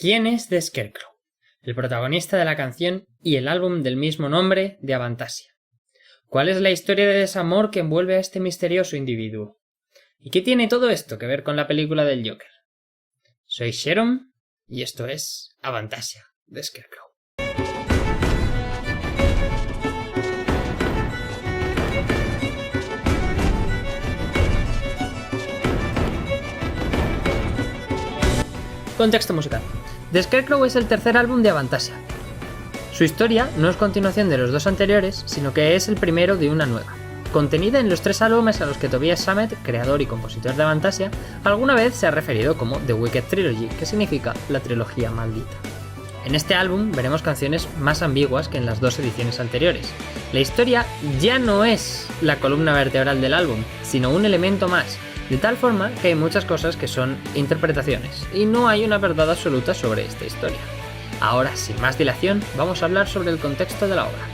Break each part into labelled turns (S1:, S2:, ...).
S1: ¿Quién es The Scarecrow? El protagonista de la canción y el álbum del mismo nombre de Avantasia. ¿Cuál es la historia de desamor que envuelve a este misterioso individuo? ¿Y qué tiene todo esto que ver con la película del Joker? Soy Sharon y esto es Avantasia, The Scarecrow. Contexto musical. The Scarecrow es el tercer álbum de Avantasia. Su historia no es continuación de los dos anteriores, sino que es el primero de una nueva, contenida en los tres álbumes a los que Tobias Sammet, creador y compositor de Avantasia, alguna vez se ha referido como The Wicked Trilogy, que significa la trilogía maldita. En este álbum veremos canciones más ambiguas que en las dos ediciones anteriores. La historia ya no es la columna vertebral del álbum, sino un elemento más, de tal forma que hay muchas cosas que son interpretaciones, y no hay una verdad absoluta sobre esta historia. Ahora, sin más dilación, vamos a hablar sobre el contexto de la obra.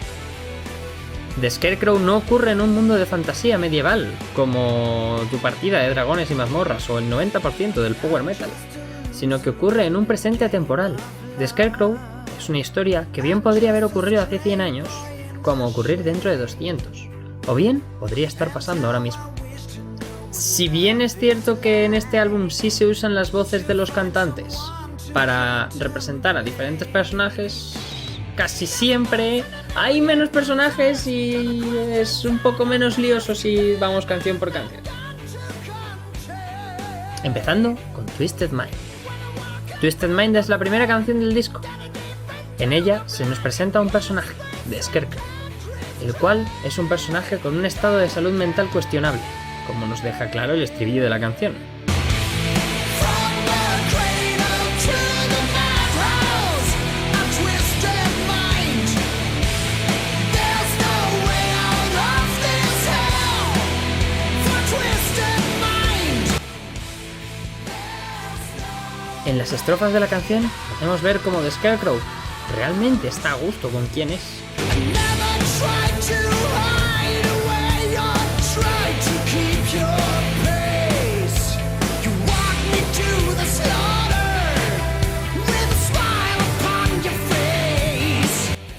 S1: The Scarecrow no ocurre en un mundo de fantasía medieval, como tu partida de dragones y mazmorras o el 90% del power metal, sino que ocurre en un presente atemporal. The Scarecrow es una historia que bien podría haber ocurrido hace 100 años, como ocurrir dentro de 200, o bien podría estar pasando ahora mismo. Si bien es cierto que en este álbum sí se usan las voces de los cantantes para representar a diferentes personajes, casi siempre hay menos personajes y es un poco menos lioso si vamos canción por canción. Empezando con Twisted Mind. Twisted Mind es la primera canción del disco. En ella se nos presenta un personaje, The Scarecrow, el cual es un personaje con un estado de salud mental cuestionable, como nos deja claro el estribillo de la canción. En las estrofas de la canción podemos ver cómo The Scarecrow realmente está a gusto con quien es.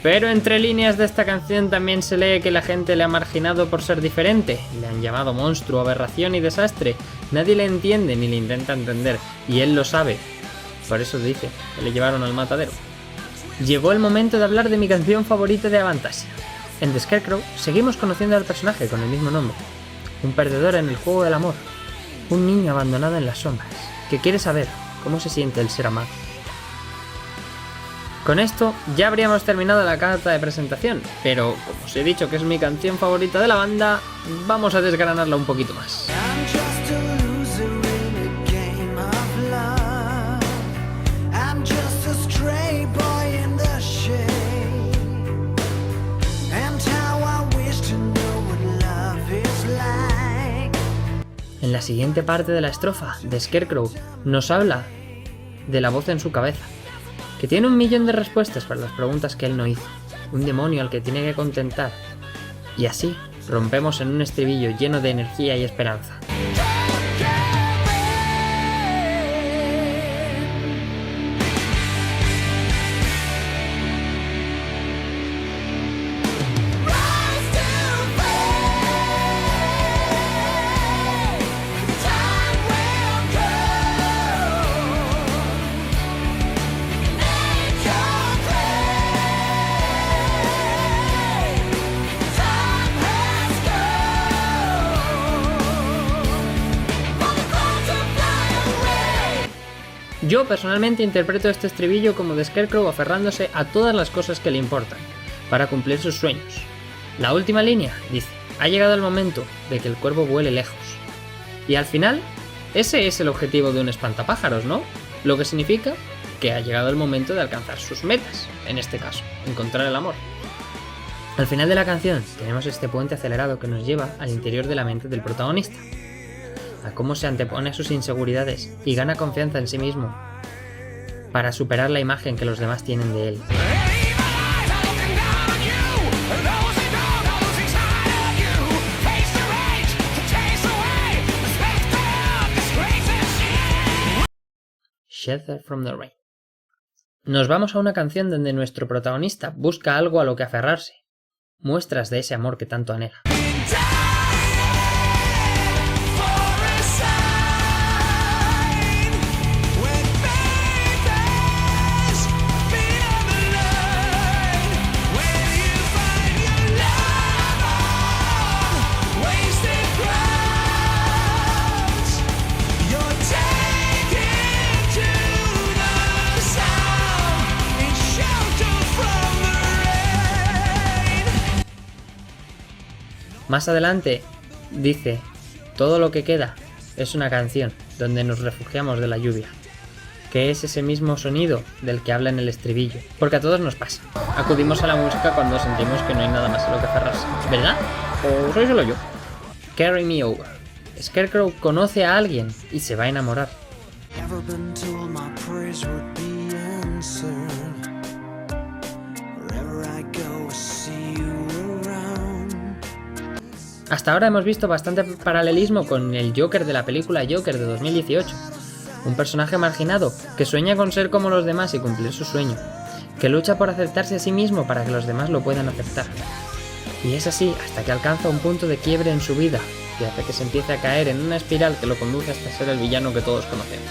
S1: Pero entre líneas de esta canción también se lee que la gente le ha marginado por ser diferente, le han llamado monstruo, aberración y desastre, nadie le entiende ni le intenta entender, y él lo sabe, por eso dice que le llevaron al matadero. Llegó el momento de hablar de mi canción favorita de Avantasia. En The Scarecrow seguimos conociendo al personaje con el mismo nombre, un perdedor en el juego del amor, un niño abandonado en las sombras, que quiere saber cómo se siente el ser amado. Con esto ya habríamos terminado la carta de presentación, pero como os he dicho que es mi canción favorita de la banda, vamos a desgranarla un poquito más. En la siguiente parte de la estrofa, The Scarecrow nos habla de la voz en su cabeza, que tiene 1.000.000 de respuestas para las preguntas que él no hizo, un demonio al que tiene que contentar, y así rompemos en un estribillo lleno de energía y esperanza. Yo personalmente interpreto este estribillo como The Scarecrow aferrándose a todas las cosas que le importan, para cumplir sus sueños. La última línea dice, ha llegado el momento de que el cuervo vuele lejos. Y al final, ese es el objetivo de un espantapájaros, ¿no? Lo que significa que ha llegado el momento de alcanzar sus metas, en este caso, encontrar el amor. Al final de la canción tenemos este puente acelerado que nos lleva al interior de la mente del protagonista, a cómo se antepone a sus inseguridades y gana confianza en sí mismo para superar la imagen que los demás tienen de él. Shelter from the Rain. Nos vamos a una canción donde nuestro protagonista busca algo a lo que aferrarse, muestras de ese amor que tanto anhela. Más adelante dice, todo lo que queda es una canción donde nos refugiamos de la lluvia, que es ese mismo sonido del que habla en el estribillo, porque a todos nos pasa. Acudimos a la música cuando sentimos que no hay nada más a lo que aferrarse, ¿verdad? ¿O soy solo yo? Carry Me Over. Scarecrow conoce a alguien y se va a enamorar. Hasta ahora hemos visto bastante paralelismo con el Joker de la película Joker de 2018, un personaje marginado que sueña con ser como los demás y cumplir su sueño, que lucha por aceptarse a sí mismo para que los demás lo puedan aceptar. Y es así hasta que alcanza un punto de quiebre en su vida, que hace que se empiece a caer en una espiral que lo conduce hasta ser el villano que todos conocemos.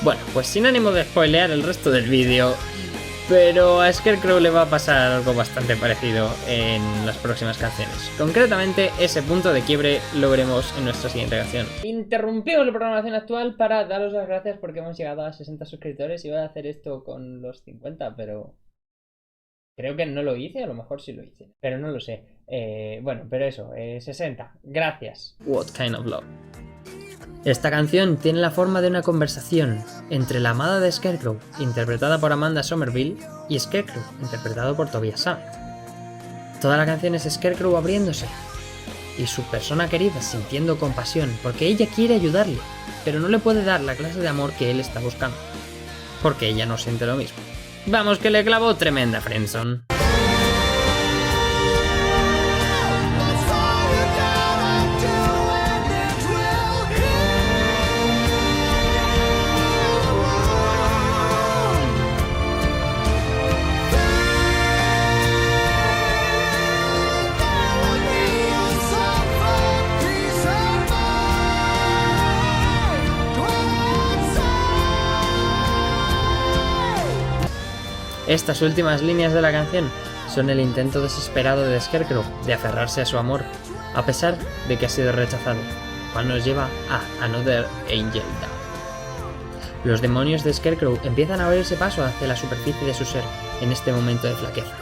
S1: Bueno, pues sin ánimo de spoilear el resto del vídeo, pero a Scarecrow le va a pasar algo bastante parecido en las próximas canciones. Concretamente, ese punto de quiebre lo veremos en nuestra siguiente canción. Interrumpimos la programación actual para daros las gracias porque hemos llegado a 60 suscriptores. Iba a hacer esto con los 50, pero creo que no lo hice, a lo mejor sí lo hice, pero no lo sé. Bueno, pero eso, 60. Gracias. What kind of love. Esta canción tiene la forma de una conversación entre la amada de Scarecrow, interpretada por Amanda Somerville, y Scarecrow, interpretado por Tobias Sammet. Toda la canción es Scarecrow abriéndose, y su persona querida sintiendo compasión, porque ella quiere ayudarle, pero no le puede dar la clase de amor que él está buscando, porque ella no siente lo mismo. Vamos que le clavó tremenda friendzone. Estas últimas líneas de la canción son el intento desesperado de Scarecrow de aferrarse a su amor, a pesar de que ha sido rechazado, cual nos lleva a Another Angel Down. Los demonios de Scarecrow empiezan a abrirse paso hacia la superficie de su ser en este momento de flaqueza.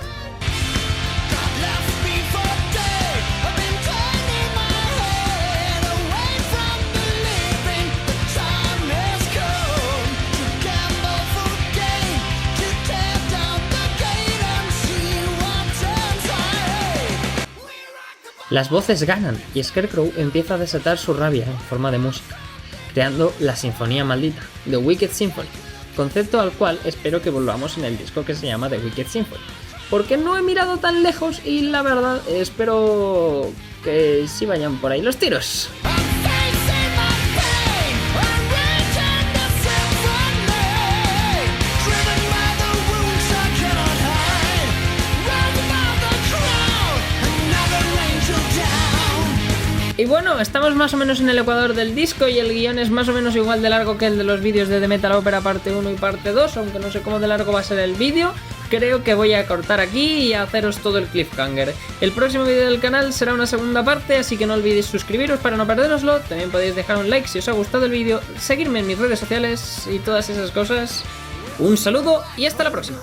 S1: Las voces ganan y Scarecrow empieza a desatar su rabia en forma de música, creando la Sinfonía Maldita, The Wicked Symphony, concepto al cual espero que volvamos en el disco que se llama The Wicked Symphony, porque no he mirado tan lejos y la verdad espero que sí vayan por ahí los tiros. Y bueno, estamos más o menos en el ecuador del disco y el guión es más o menos igual de largo que el de los vídeos de The Metal Opera parte 1 y parte 2, aunque no sé cómo de largo va a ser el vídeo. Creo que voy a cortar aquí y a haceros todo el cliffhanger. El próximo vídeo del canal será una segunda parte, así que no olvidéis suscribiros para no perderoslo. También podéis dejar un like si os ha gustado el vídeo, seguirme en mis redes sociales y todas esas cosas. Un saludo y hasta la próxima.